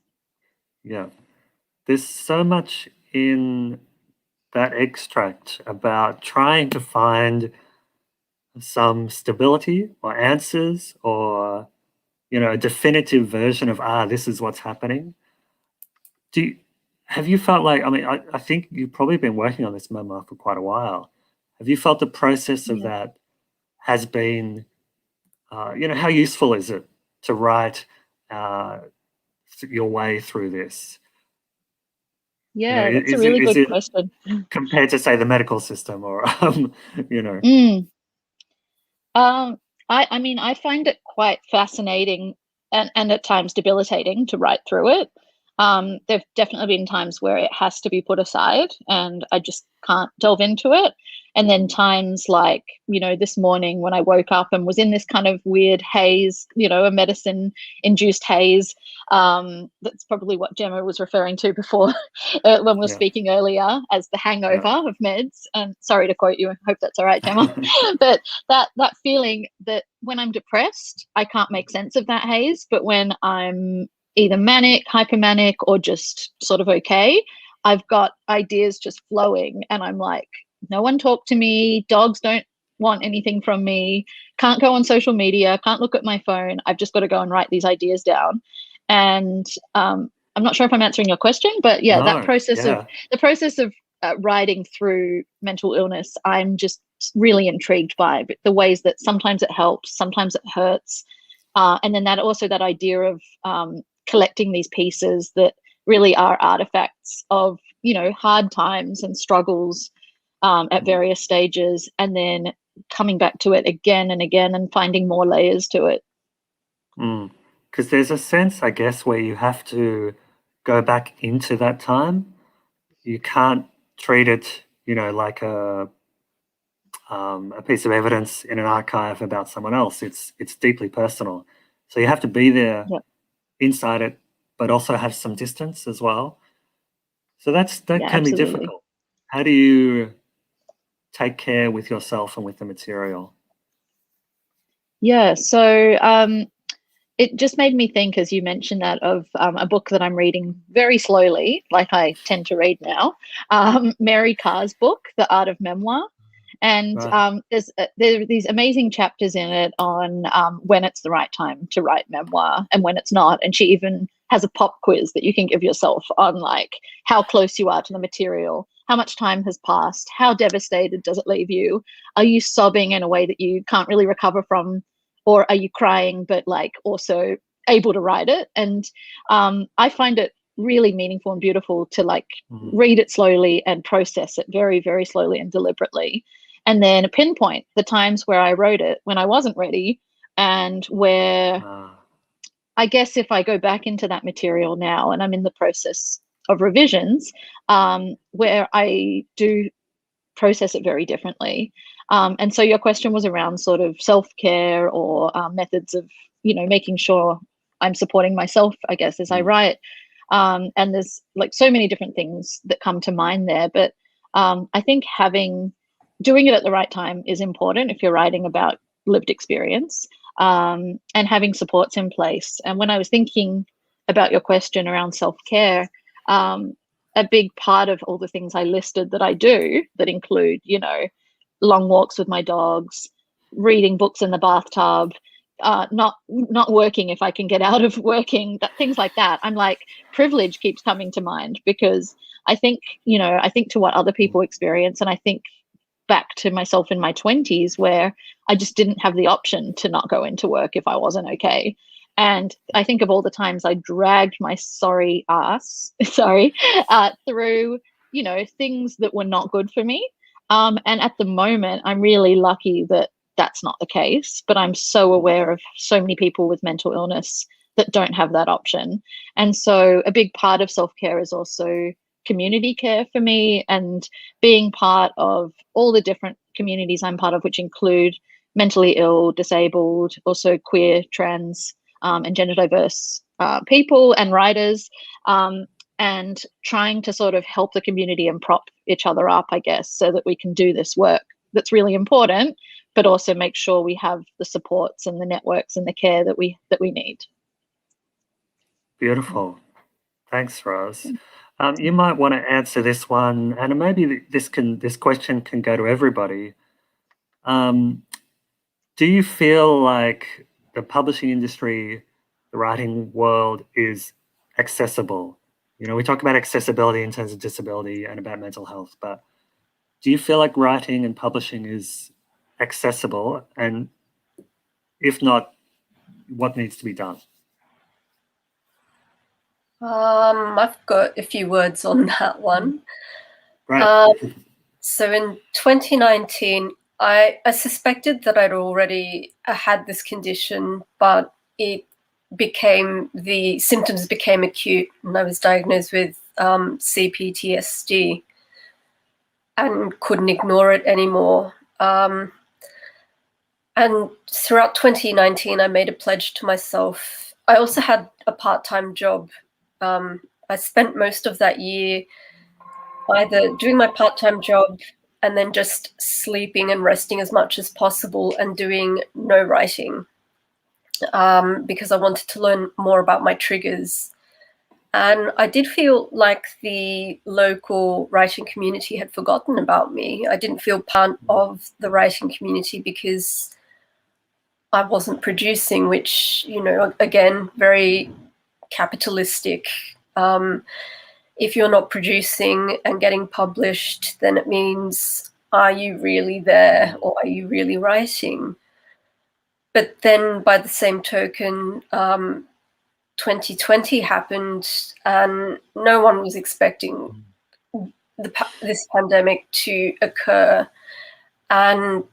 Yeah, there's so much in that extract about trying to find some stability or answers or, a definitive version of, this is what's happening. Have you felt like, I think you've probably been working on this memoir for quite a while. Have you felt the process of Yeah. that has been, how useful is it to write your way through this? Yeah, that's a Is really good it question. compared to, say, the medical system or, Mm. I mean, I find it quite fascinating and at times debilitating to write through it. There've definitely been times where it has to be put aside and I just can't delve into it. And then times like, this morning when I woke up and was in this kind of weird haze, a medicine induced haze. That's probably what Gemma was referring to before when we were speaking earlier as the hangover of meds. And sorry to quote you, I hope that's all right, Gemma. But that feeling that when I'm depressed, I can't make sense of that haze. But when I'm either manic, hypermanic, or just sort of okay, I've got ideas just flowing and I'm like, no one talk to me, dogs don't want anything from me, can't go on social media, can't look at my phone, I've just got to go and write these ideas down. And I'm not sure if I'm answering your question, but yeah, that process of writing through mental illness, I'm just really intrigued by the ways that sometimes it helps, sometimes it hurts. And then that idea of collecting these pieces that really are artifacts of, hard times and struggles at various stages, and then coming back to it again and again and finding more layers to it. Because there's a sense, I guess, where you have to go back into that time. You can't treat it, like a piece of evidence in an archive about someone else. It's deeply personal. So you have to be there inside it, but also have some distance as well. So that can absolutely be difficult. How do you take care with yourself and with the material? Yeah, so it just made me think, as you mentioned that, of a book that I'm reading very slowly, like I tend to read now, Mary Karr's book, The Art of Memoir. And there are these amazing chapters in it on when it's the right time to write memoir and when it's not. And she even has a pop quiz that you can give yourself on like how close you are to the material, how much time has passed, how devastated does it leave you? Are you sobbing in a way that you can't really recover from? Or are you crying, but like also able to write it? And I find it really meaningful and beautiful to like read it slowly and process it very, very slowly and deliberately. And then pinpoint the times where I wrote it when I wasn't ready, and where I guess if I go back into that material now and I'm in the process of revisions, where I do process it very differently. And so your question was around sort of self-care or methods of, making sure I'm supporting myself, I guess, as I write. And there's like so many different things that come to mind there. But I think doing it at the right time is important if you're writing about lived experience, and having supports in place. And when I was thinking about your question around self-care, a big part of all the things I listed that I do that include, long walks with my dogs, reading books in the bathtub, not working if I can get out of working, things like that. I'm like, privilege keeps coming to mind because I think to what other people experience, and I think back to myself in my 20s where I just didn't have the option to not go into work if I wasn't okay. And I think of all the times I dragged my sorry ass through, things that were not good for me. And at the moment, I'm really lucky that that's not the case, but I'm so aware of so many people with mental illness that don't have that option. And so a big part of self-care is also community care for me, and being part of all the different communities I'm part of, which include mentally ill, disabled, also queer, trans, and gender diverse people and writers, and trying to sort of help the community and prop each other up, I guess, so that we can do this work that's really important, but also make sure we have the supports and the networks and the care that we need. Beautiful. Thanks, Rose. You might want to answer this one, and maybe this question can go to everybody. Do you feel like the publishing industry, the writing world, is accessible? We talk about accessibility in terms of disability and about mental health, but do you feel like writing and publishing is accessible? And if not, what needs to be done? I've got a few words on that one. Right. So in 2019, I suspected that I'd already had this condition, but the symptoms became acute, and I was diagnosed with CPTSD and couldn't ignore it anymore. And throughout 2019, I made a pledge to myself. I also had a part-time job. I spent most of that year either doing my part-time job and then just sleeping and resting as much as possible and doing no writing, because I wanted to learn more about my triggers. And I did feel like the local writing community had forgotten about me. I didn't feel part of the writing community because I wasn't producing, which, you know, again, very capitalistic. If you're not producing and getting published, then it means, are you really there or are you really writing? But then by the same token, 2020 happened and no one was expecting this pandemic to occur. And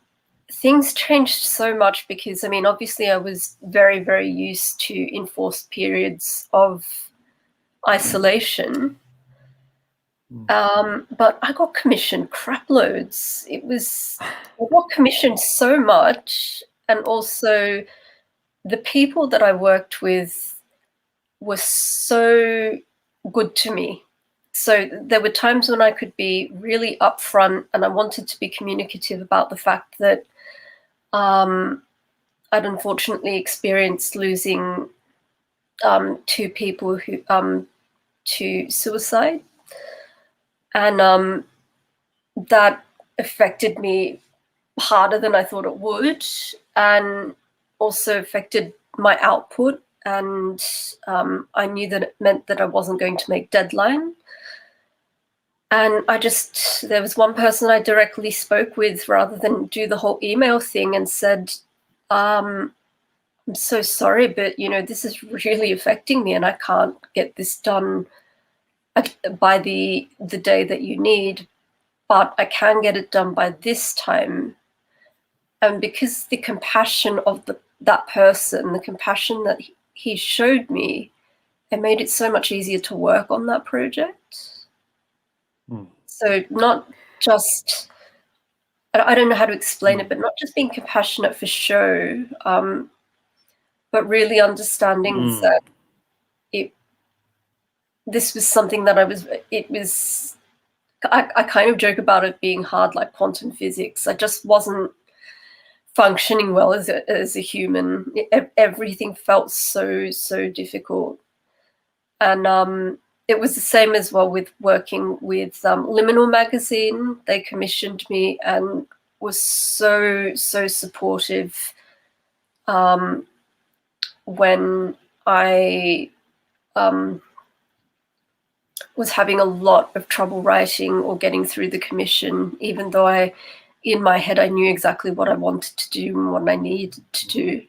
things changed so much because, I mean, obviously I was very, very used to enforced periods of isolation. But I got commissioned crap loads. I got commissioned so much, and also the people that I worked with were so good to me. So there were times when I could be really upfront and I wanted to be communicative about the fact that I'd unfortunately experienced losing 2 people who to suicide. And that affected me harder than I thought it would, and also affected my output. And I knew that it meant that I wasn't going to make deadline. And there was one person I directly spoke with rather than do the whole email thing, and said, I'm so sorry, but, you know, this is really affecting me and I can't get this done by the day that you need, but I can get it done by this time. And because the compassion of that person, the compassion that he showed me, it made it so much easier to work on that project. So not just, I don't know how to explain it, but not just being compassionate for show, but really understanding that this was something that I kind of joke about it being hard like quantum physics. I just wasn't functioning well as a human. Everything felt so difficult. And it was the same as well with working with Liminal magazine. They commissioned me and was so supportive when I was having a lot of trouble writing or getting through the commission, even though in my head, I knew exactly what I wanted to do and what I needed to do.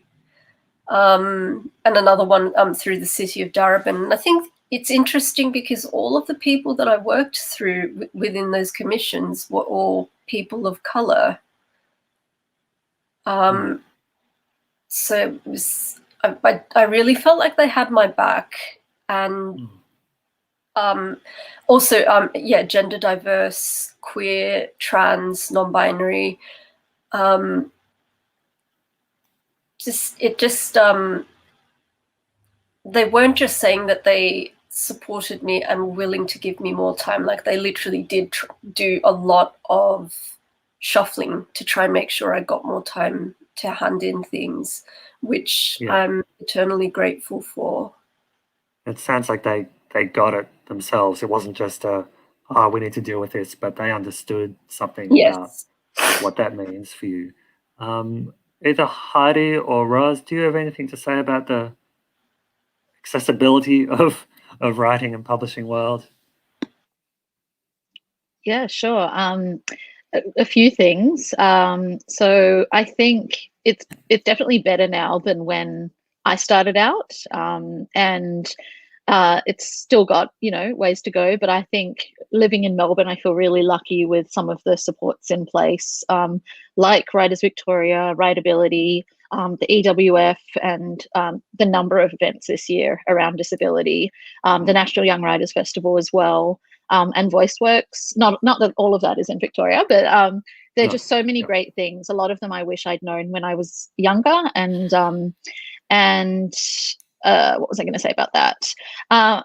And another one through the city of Darebin. And I think it's interesting because all of the people that I worked through within those commissions were all people of color. So it was, I really felt like they had my back. And also, gender diverse, queer, trans, non-binary. They weren't just saying that they supported me and were willing to give me more time. Like, they literally did do a lot of shuffling to try and make sure I got more time to hand in things, which I'm eternally grateful for. It sounds like they got it themselves. It wasn't just we need to deal with this, but they understood something about what that means for you. Either Heidi or Roz, do you have anything to say about the accessibility of writing and publishing world? Yeah, sure. a few things. So I think it's definitely better now than when I started out, and it's still got, you know, ways to go. But I think living in Melbourne, I feel really lucky with some of the supports in place, like Writers Victoria, Writability, the EWF, and the number of events this year around disability, the National Young Writers Festival as well, and VoiceWorks. Not that all of that is in Victoria, but there are just so many great things. A lot of them I wish I'd known when I was younger, and what was I going to say about that?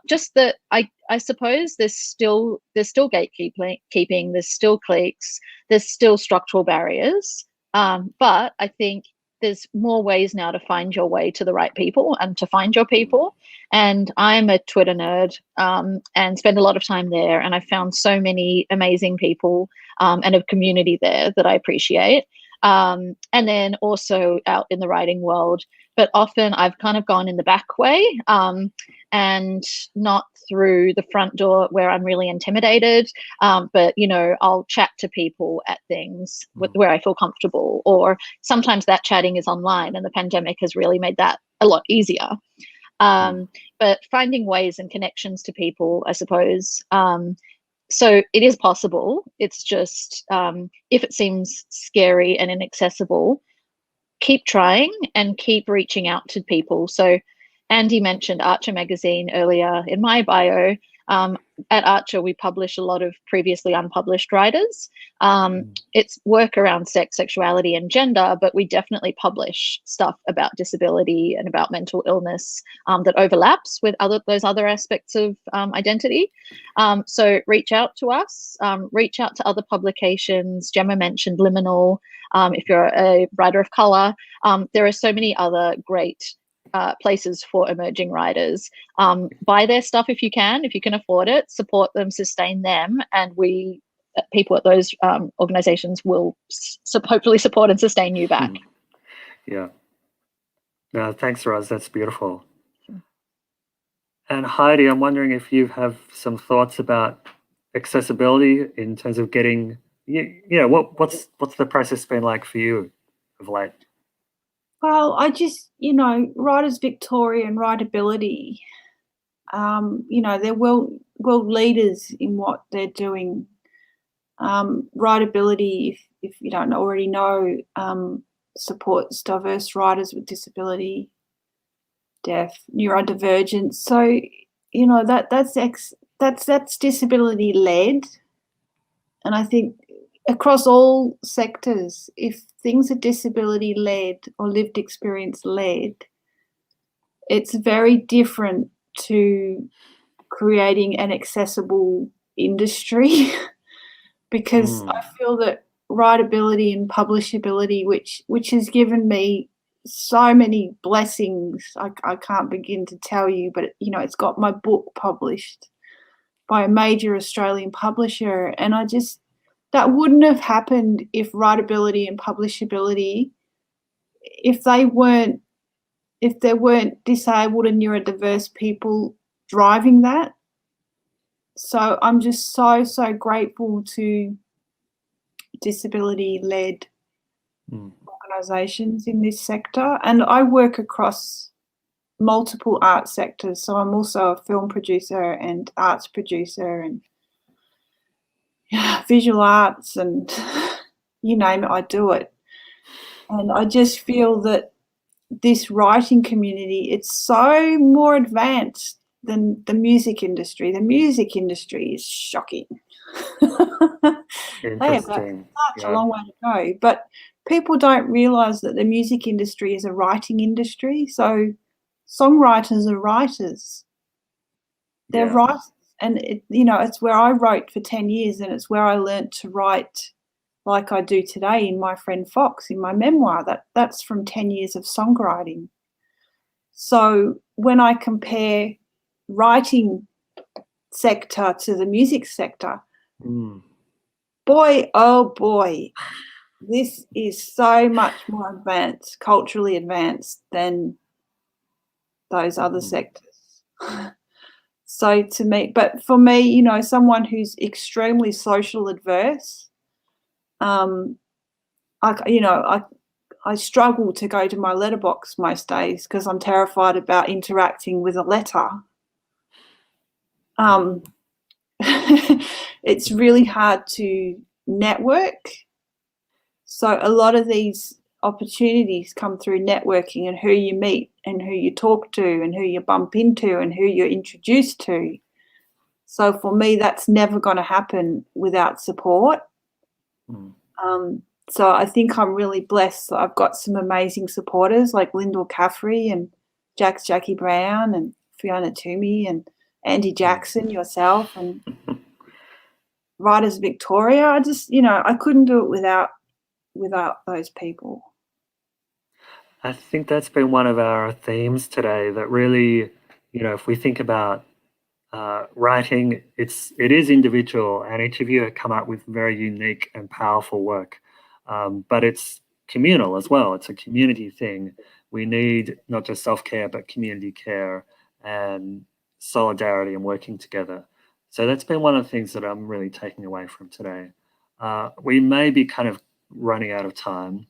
Just that I suppose there's still gatekeeping, there's still cliques, there's still structural barriers, but I think there's more ways now to find your way to the right people and to find your people. And I'm a Twitter nerd, and spend a lot of time there, and I've found so many amazing people, and a community there that I appreciate. And then also out in the writing world, but often I've kind of gone in the back way, and not through the front door where I'm really intimidated. But, you know, I'll chat to people at things where I feel comfortable, or sometimes that chatting is online, and the pandemic has really made that a lot easier. But finding ways and connections to people, I suppose. So it is possible. It's just, if it seems scary and inaccessible, keep trying and keep reaching out to people. So Andy mentioned Archer magazine earlier in my bio. At Archer, we publish a lot of previously unpublished writers. It's work around sex, sexuality, and gender, but we definitely publish stuff about disability and about mental illness that overlaps with those other aspects of identity. So reach out to us, reach out to other publications. Gemma mentioned Liminal. If you're a writer of colour, there are so many other great places for emerging writers. Buy their stuff if you can afford it, support them, sustain them, and we people at those organizations will hopefully support and sustain you back. Yeah. No, thanks, Roz. That's beautiful. And Heidi, I'm wondering if you have some thoughts about accessibility in terms of getting, what's the process been like for you of late? Well, I just, Writers Victoria and Writability, they're world leaders in what they're doing. Writability, if you don't already know, supports diverse writers with disability, deaf, neurodivergent. So, that's disability led, and I think across all sectors, if things are disability led or lived experience led, it's very different to creating an accessible industry because I feel that writability and publishability, which has given me so many blessings, I can't begin to tell you, but it's got my book published by a major Australian publisher, and that wouldn't have happened if writability and publishability, if there weren't disabled and neurodiverse people driving that. So I'm just so grateful to disability-led organisations in this sector. And I work across multiple art sectors. So I'm also a film producer and arts producer and visual arts, and you name it, I do it. And I just feel that this writing community, it's so more advanced than the music industry. The music industry is shocking. They have such a long way to go. But people don't realise that the music industry is a writing industry. So songwriters are writers. They're writers. And, it's where I wrote for 10 years, and it's where I learnt to write like I do today in My Friend Fox, in my memoir. That's from 10 years of songwriting. So when I compare writing sector to the music sector, boy, oh boy, this is so much more advanced, culturally advanced than those other sectors. So for me, someone who's extremely social adverse, I struggle to go to my letterbox most days because I'm terrified about interacting with a letter. It's really hard to network. So a lot of these opportunities come through networking and who you meet and who you talk to and who you bump into and who you're introduced to. So for me, that's never going to happen without support. So I think I'm really blessed. I've got some amazing supporters like Lyndall Caffrey and Jackie Brown and Fiona Toomey and Andy Jackson, yourself, and Writers Victoria. I just, I couldn't do it without those people. I think that's been one of our themes today, that really, if we think about writing, it is individual, and each of you have come up with very unique and powerful work. But it's communal as well. It's a community thing. We need not just self-care, but community care and solidarity and working together. So that's been one of the things that I'm really taking away from today. We may be kind of running out of time,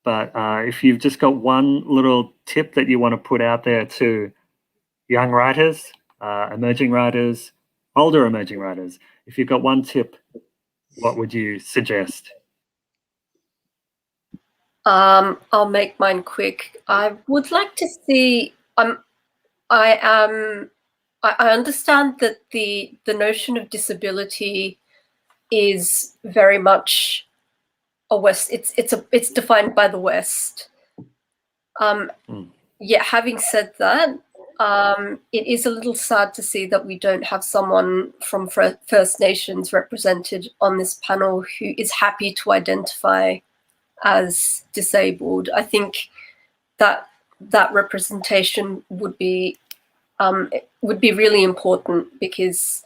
but if you've just got one little tip that you want to put out there to young writers, emerging writers, older emerging writers, if you've got one tip, what would you suggest? I'll make mine quick. I would like to see. I understand that the notion of disability is very much a West. It's defined by the West. Yeah. Having said that, it is a little sad to see that we don't have someone from First Nations represented on this panel who is happy to identify as disabled. I think that representation would be really important, because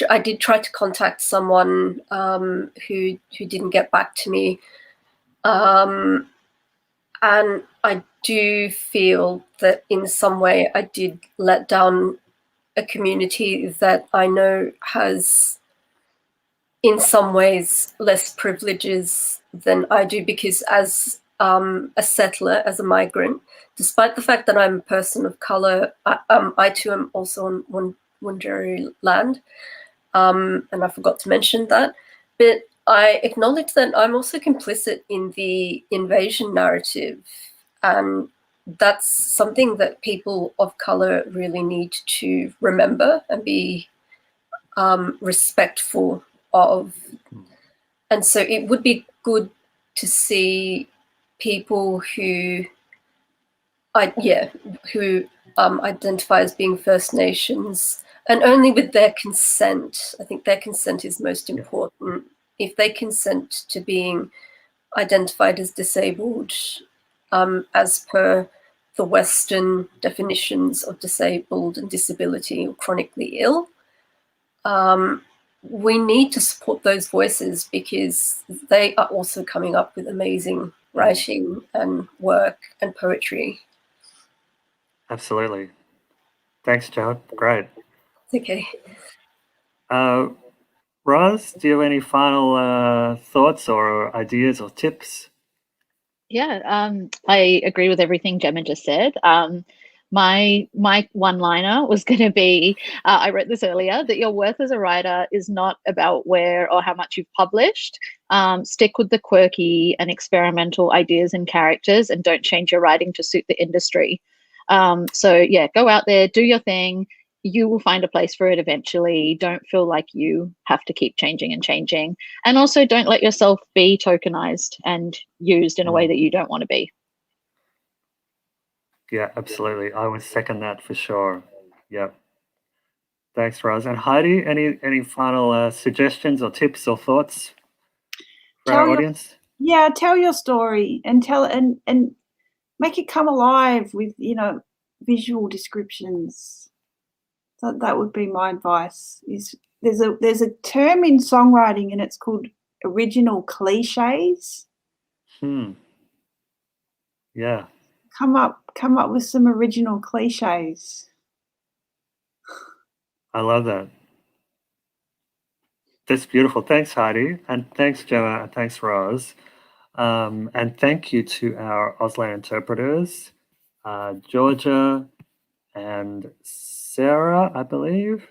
I did try to contact someone who didn't get back to me, and I do feel that in some way I did let down a community that I know has in some ways less privileges than I do, because as a settler, as a migrant, despite the fact that I'm a person of color, I too am also on Wurundjeri land, and I forgot to mention that. But I acknowledge that I'm also complicit in the invasion narrative, and that's something that people of color really need to remember and be respectful of. And so it would be good to see people who identify as being First Nations, and only with their consent. I think their consent is most important. If they consent to being identified as disabled, as per the Western definitions of disabled and disability or chronically ill, we need to support those voices, because they are also coming up with amazing writing and work and poetry. Absolutely. Thanks, Gemma. Great. It's okay. Roz, do you have any final thoughts or ideas or tips? Yeah, I agree with everything Gemma just said. My one-liner was going to be, I wrote this earlier, that your worth as a writer is not about where or how much you've published. Stick with the quirky and experimental ideas and characters, and don't change your writing to suit the industry. So yeah, go out there, do your thing. You will find a place for it eventually. Don't feel like you have to keep changing and changing. And also don't let yourself be tokenized and used in a way that you don't want to be. Yeah, absolutely. I would second that for sure. Yep. Thanks, Roz. And Heidi, any final suggestions or tips or thoughts for our audience? Yeah, tell your story and and make it come alive with, visual descriptions. So that would be my advice. There's a term in songwriting, and it's called original cliches. Yeah. Come up with some original cliches. I love that. That's beautiful. Thanks, Heidi. And thanks, Gemma. And thanks, Rose. And thank you to our Auslan interpreters, Georgia and Sarah, I believe.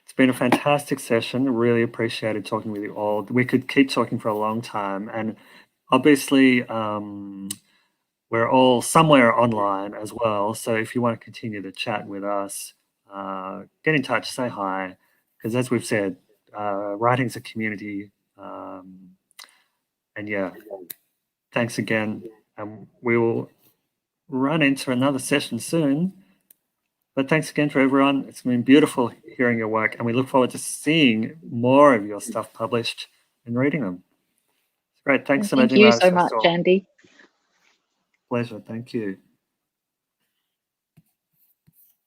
It's been a fantastic session. Really appreciated talking with you all. We could keep talking for a long time. And obviously, we're all somewhere online as well. So if you want to continue to chat with us, get in touch, say hi. Because as we've said, writing's a community. And yeah, thanks again. We will run into another session soon. But thanks again for everyone. It's been beautiful hearing your work, and we look forward to seeing more of your stuff published and reading them. It's great. Thanks, Thank Emerging you Writers so much, Festival. Andy. Pleasure. Thank you.